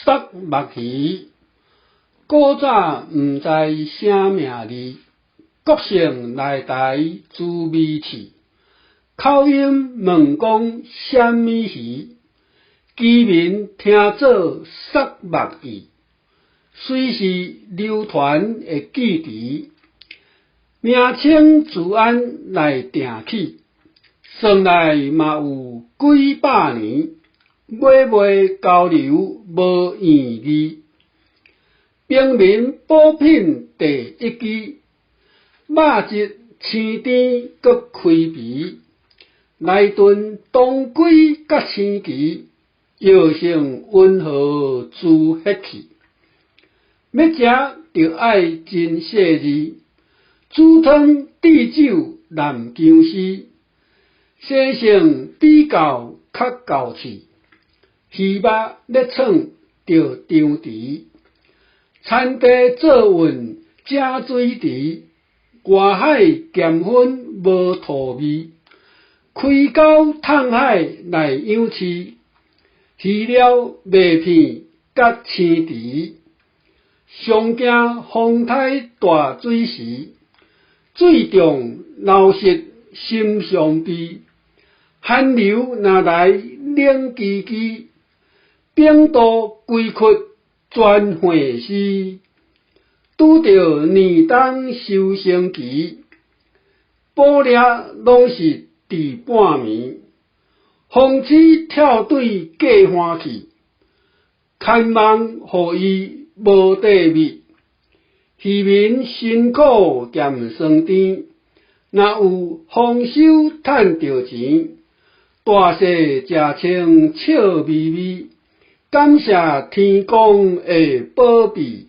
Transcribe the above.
杀目鱼，古早毋知啥名字，国姓来台滋味气。口音问讲啥物鱼，居民听做杀目鱼，虽是流传的记忆，名称自安来定起，算来嘛有几百年，买卖交流无异议。平民补品第一支，肉质青甜搁开皮，内炖当归甲青旗，药性温和助血气。要食就爱真细致，煮汤滴酒南姜丝，生性比较较厚刺，鱼肉要创着张弛。产地做运正水池，外海咸粉无土味，开到烫海来养饲，鱼料麦片甲青池。上惊风台大水时，水中流失心上悲。寒流若来冷叽叽，冰刀规窟全会死。拄着年冬收成期，捕猎拢是伫半暝，风起跳对过欢喜，牵梦互伊无地味。渔民辛苦咸酸甜，若有丰收趁着钱，大细食清笑眯眯，感谢天公的保庇。